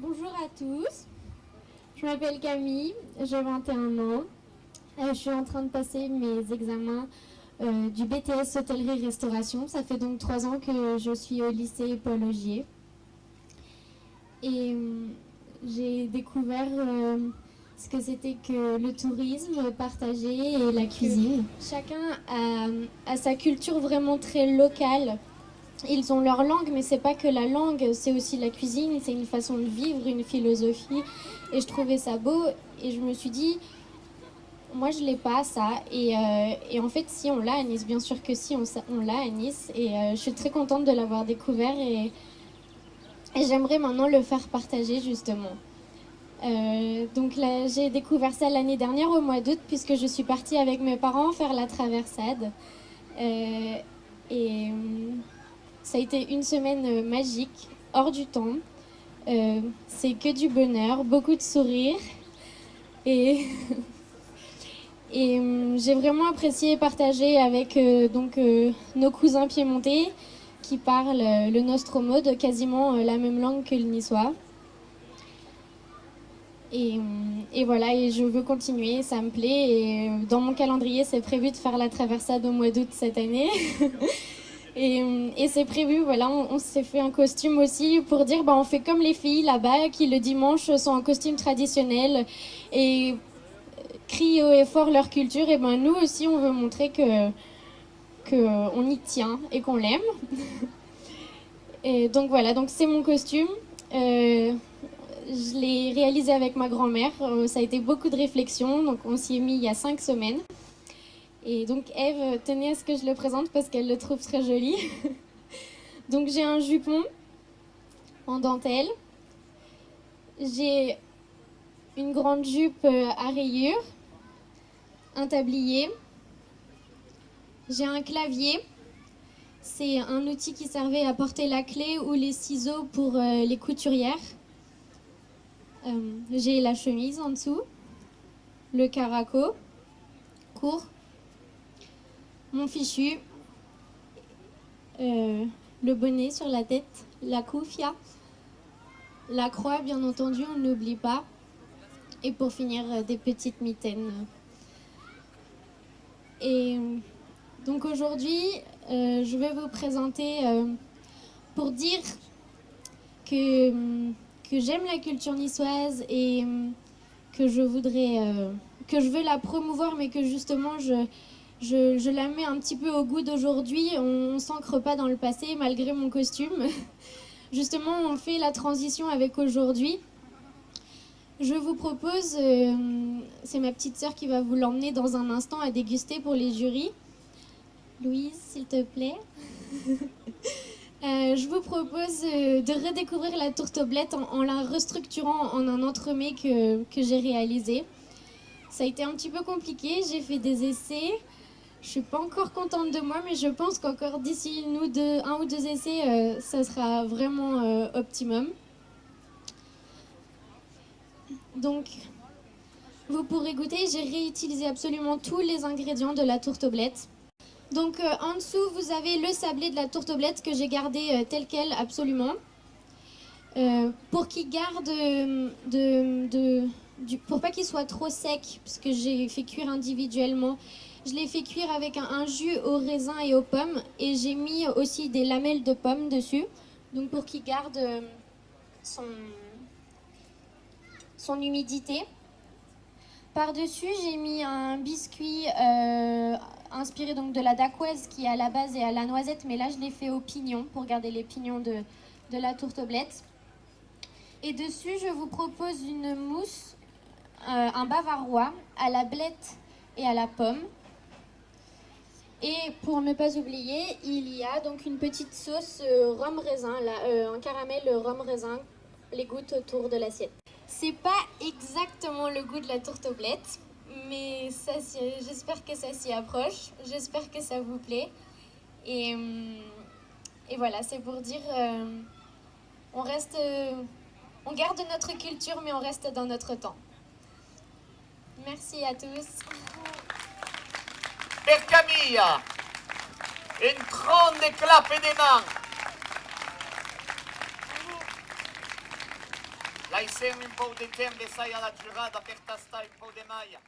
Bonjour à tous, je m'appelle Camille, j'ai 21 ans. Je suis en train de passer mes examens du BTS Hôtellerie-Restauration. Ça fait donc 3 ans que je suis au lycée Paul Augier. Et j'ai découvert ce que c'était que le tourisme partagé et la cuisine. Chacun a sa culture vraiment très locale. Ils ont leur langue, mais c'est pas que la langue, c'est aussi la cuisine, c'est une façon de vivre, une philosophie. Et je trouvais ça beau et je me suis dit, moi je l'ai pas ça. Et en fait, si on l'a à Nice, bien sûr que si, on l'a à Nice. Et je suis très contente de l'avoir découvert et j'aimerais maintenant le faire partager justement. Donc là, j'ai découvert ça l'année dernière au mois d'août puisque je suis partie avec mes parents faire la traversade. Et ça a été une semaine magique, hors du temps. C'est que du bonheur, beaucoup de sourires. Et, et j'ai vraiment apprécié partager avec nos cousins piémontais qui parlent le nostro mode, quasiment la même langue que le niçois. Et voilà, et je veux continuer, ça me plaît. Et dans mon calendrier, c'est prévu de faire la traversade au mois d'août cette année. Et c'est prévu, voilà, on s'est fait un costume aussi pour dire, on fait comme les filles là-bas qui le dimanche sont en costume traditionnel et crient haut et fort leur culture. Et nous aussi, on veut montrer que on y tient et qu'on l'aime. Et donc voilà, donc c'est mon costume. Je l'ai réalisé avec ma grand-mère. Ça a été beaucoup de réflexion, donc on s'y est mis il y a 5 semaines. Et donc Eve tenait à ce que je le présente parce qu'elle le trouve très joli. Donc j'ai un jupon en dentelle. J'ai une grande jupe à rayures, un tablier. J'ai un clavier. C'est un outil qui servait à porter la clé ou les ciseaux pour les couturières. J'ai la chemise en dessous, le caraco court, mon fichu, le bonnet sur la tête, la koufia, la croix bien entendu, on n'oublie pas, et pour finir des petites mitaines. Et donc aujourd'hui, je vais vous présenter pour dire que j'aime la culture niçoise et que je veux la promouvoir, mais que justement je la mets un petit peu au goût d'aujourd'hui. On s'ancre pas dans le passé malgré mon costume. Justement, on fait la transition avec aujourd'hui. Je vous propose, c'est ma petite sœur qui va vous l'emmener dans un instant à déguster pour les jurys. Louise, s'il te plaît. Je vous propose de redécouvrir la tourtoblette en la restructurant en un entremets que j'ai réalisé. Ça a été un petit peu compliqué, j'ai fait des essais. Je suis pas encore contente de moi, mais je pense qu'encore d'ici un ou deux essais, ça sera vraiment optimum. Donc, vous pourrez goûter. J'ai réutilisé absolument tous les ingrédients de la tourtoblette. Donc, en dessous, vous avez le sablé de la tourtoblette que j'ai gardé tel quel, absolument. Pour qu'il garde pour pas qu'il soit trop sec, puisque j'ai fait cuire individuellement. Je l'ai fait cuire avec un jus au raisin et aux pommes, et j'ai mis aussi des lamelles de pommes dessus, donc pour qu'il garde son humidité. Par-dessus, j'ai mis un biscuit inspiré donc de la dacquoise qui à la base est à la noisette, mais là je l'ai fait aux pignons pour garder les pignons de la tourtoblette. Et dessus, je vous propose une mousse, un bavarois à la blette et à la pomme. Et pour ne pas oublier, il y a donc une petite sauce rhum raisin, un caramel rhum raisin, les gouttes autour de l'assiette. C'est pas exactement le goût de la tourtoblette, mais j'espère que ça s'y approche. J'espère que ça vous plaît. Et voilà, c'est pour dire, on garde notre culture, mais on reste dans notre temps. Merci à tous. Per Camille, une grande clap des mains. La Ai sem un po' di tempo sai alla giurata per tastare un po' di maglia.